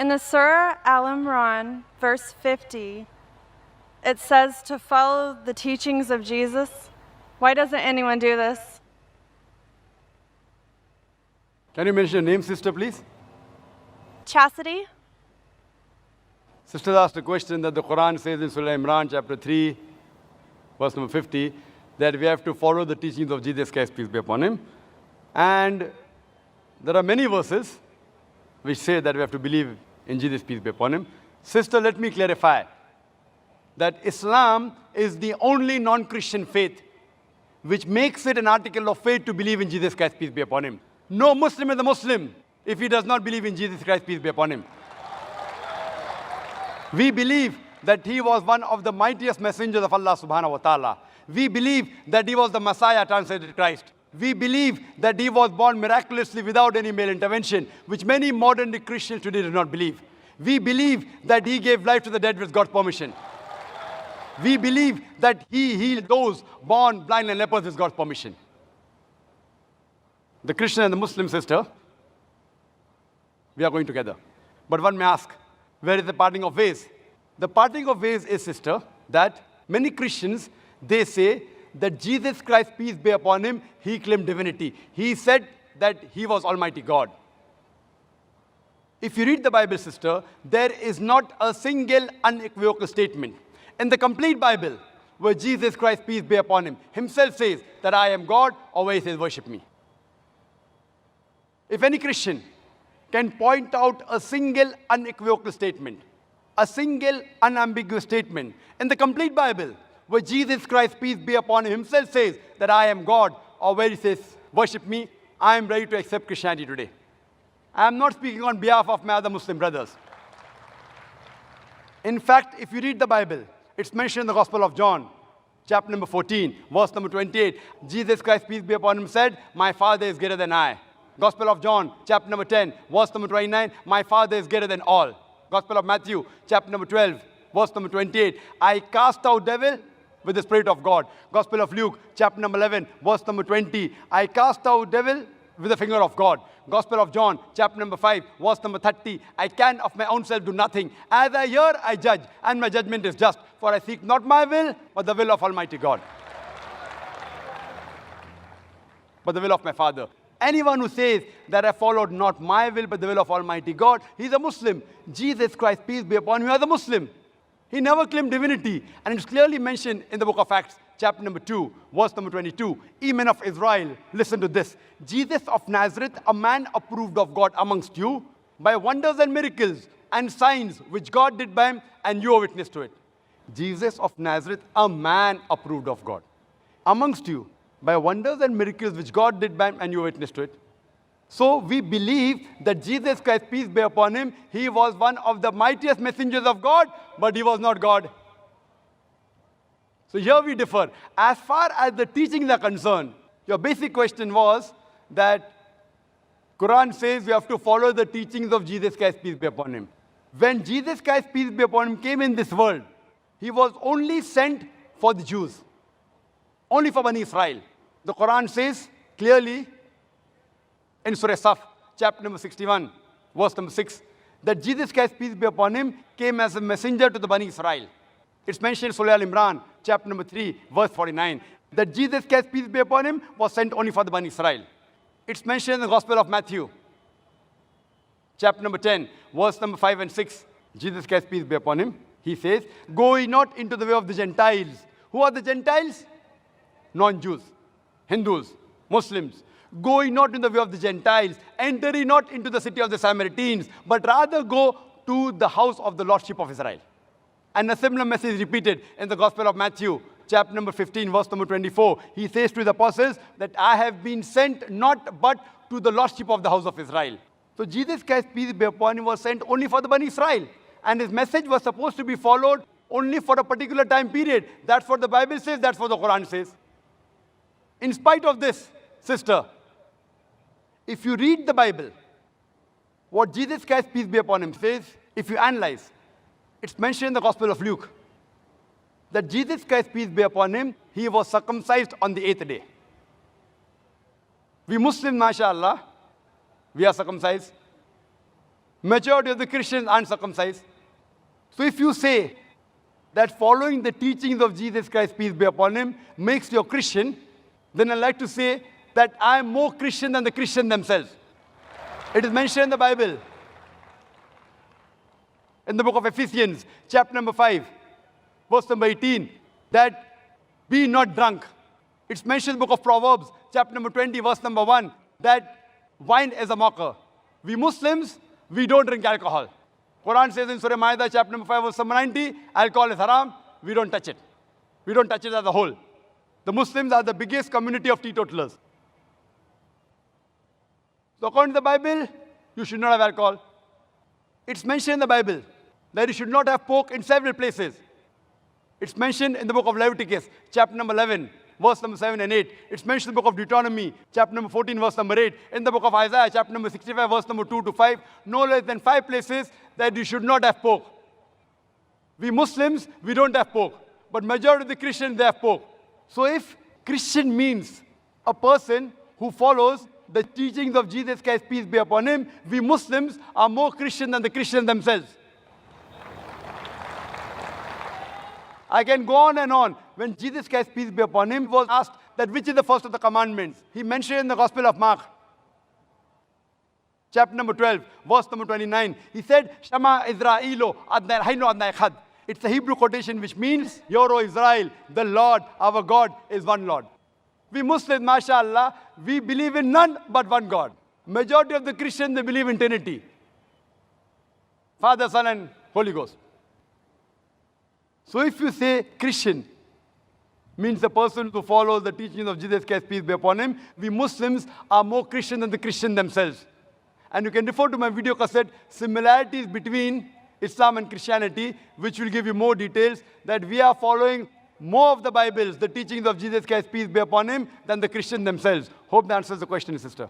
In the Surah Al-Imran, verse 50, it says to follow the teachings of Jesus. Why doesn't anyone do this? Can you mention your name, sister, please? Chastity? Sister asked a question that the Quran says in Surah Imran, chapter 3, verse number 50, that we have to follow the teachings of Jesus Christ, peace be upon him. And there are many verses which say that we have to believe in Jesus, peace be upon him. Sister, let me clarify that Islam is the only non-Christian faith which makes it an article of faith to believe in Jesus Christ, peace be upon him. No Muslim is a Muslim if he does not believe in Jesus Christ, peace be upon him. We believe that he was one of the mightiest messengers of Allah subhanahu wa ta'ala. We believe that he was the Messiah translated Christ. We believe that he was born miraculously without any male intervention, which many modern day Christians today do not believe. We believe that he gave life to the dead with God's permission. We believe that he healed those born blind and lepers with God's permission. The Christian and the Muslim sister, we are going together. But one may ask, where is the parting of ways? The parting of ways is, sister, that many Christians, they say that Jesus Christ, peace be upon him, he claimed divinity. He said that he was Almighty God. If you read the Bible, sister, there is not a single unequivocal statement in the complete Bible where Jesus Christ, peace be upon him, himself says that I am God, or where he says worship me. If any Christian can point out a single unequivocal statement, a single unambiguous statement in the complete Bible where Jesus Christ, peace be upon him, himself says that I am God, or where he says worship me, I am ready to accept Christianity today. I am not speaking on behalf of my other Muslim brothers. In fact, if you read the Bible, it's mentioned in the Gospel of John, chapter number 14, verse number 28. Jesus Christ, peace be upon him, said, my Father is greater than I. Gospel of John, chapter number 10, verse number 29, my Father is greater than all. Gospel of Matthew, chapter number 12, verse number 28, I cast out devil with the Spirit of God. Gospel of Luke, chapter number 11, verse number 20, I cast out devil with the finger of God. Gospel of John, chapter number 5, verse number 30, I can of my own self do nothing. As I hear, I judge, and my judgment is just. For I seek not my will, but the will of Almighty God. But the will of my Father. Anyone who says that I followed not my will, but the will of Almighty God, he's a Muslim. Jesus Christ, peace be upon him, was a Muslim. He never claimed divinity. And it's clearly mentioned in the book of Acts, chapter number 2, verse number 22. Ye men of Israel, listen to this. Jesus of Nazareth, a man approved of God amongst you, by wonders and miracles and signs which God did by him, and you are witness to it. Jesus of Nazareth, a man approved of God amongst you, by wonders and miracles which God did by him, and you witness to it. So we believe that Jesus Christ, peace be upon him, he was one of the mightiest messengers of God, but he was not God. So here we differ. As far as the teachings are concerned, your basic question was that Quran says we have to follow the teachings of Jesus Christ, peace be upon him. When Jesus Christ, peace be upon him, came in this world, he was only sent for the Jews, only for Bani Israel. The Quran says clearly in Surah Saf, chapter number 61, verse number 6, that Jesus Christ, peace be upon him, came as a messenger to the Bani Israel. It's mentioned in Surah Al-Imran, chapter number 3, verse 49, that Jesus Christ, peace be upon him, was sent only for the Bani Israel. It's mentioned in the Gospel of Matthew, chapter number 10, verse number 5 and 6. Jesus Christ, peace be upon him, he says, go ye not into the way of the Gentiles. Who are the Gentiles? Non-Jews, Hindus, Muslims. Go ye not in the way of the Gentiles, enter ye not into the city of the Samaritans, but rather go to the house of the Lordship of Israel. And a similar message is repeated in the Gospel of Matthew, chapter number 15, verse number 24. He says to the apostles that I have been sent not but to the Lordship of the house of Israel. So Jesus Christ, peace be upon him, was sent only for the Bani Israel. And his message was supposed to be followed only for a particular time period. That's what the Bible says, that's what the Quran says. In spite of this, sister, if you read the Bible, what Jesus Christ, peace be upon him, says, if you analyze, it's mentioned in the Gospel of Luke that Jesus Christ, peace be upon him, he was circumcised on the 8th day. We Muslims, mashallah, we are circumcised. Majority of the Christians aren't circumcised. So if you say that following the teachings of Jesus Christ, peace be upon him, makes you a Christian, then I'd like to say that I am more Christian than the Christians themselves. It is mentioned in the Bible. In the book of Ephesians, chapter number 5, verse number 18, that be not drunk. It's mentioned in the book of Proverbs, chapter number 20, verse number 1, that wine is a mocker. We Muslims, we don't drink alcohol. Quran says in Surah Ma'idah, chapter number 5, verse number 90, alcohol is haram, we don't touch it. We don't touch it as a whole. The Muslims are the biggest community of teetotalers. So according to the Bible, you should not have alcohol. It's mentioned in the Bible that you should not have pork in several places. It's mentioned in the book of Leviticus, chapter number 11, verse number 7 and 8. It's mentioned in the book of Deuteronomy, chapter number 14, verse number 8. In the book of Isaiah, chapter number 65, verse number 2 to 5. No less than 5 places that you should not have pork. We Muslims, we don't have pork. But majority of the Christians, they have pork. So if Christian means a person who follows the teachings of Jesus Christ, peace be upon him, we Muslims are more Christian than the Christians themselves. I can go on and on. When Jesus Christ, peace be upon him, was asked that which is the first of the commandments, he mentioned in the Gospel of Mark, chapter number 12, verse number 29. He said, Shama Israelo adnai haino adnai echad. It's a Hebrew quotation which means, Hear, O Israel, the Lord, our God, is one Lord. We Muslims, mashallah, we believe in none but one God. Majority of the Christians, they believe in Trinity. Father, Son, and Holy Ghost. So if you say Christian means the person who follows the teachings of Jesus Christ, peace be upon him, we Muslims are more Christian than the Christians themselves. And you can refer to my video cassette, Similarities Between Islam and Christianity, which will give you more details, that we are following more of the Bibles, the teachings of Jesus Christ, peace be upon him, than the Christians themselves. Hope that answers the question, sister.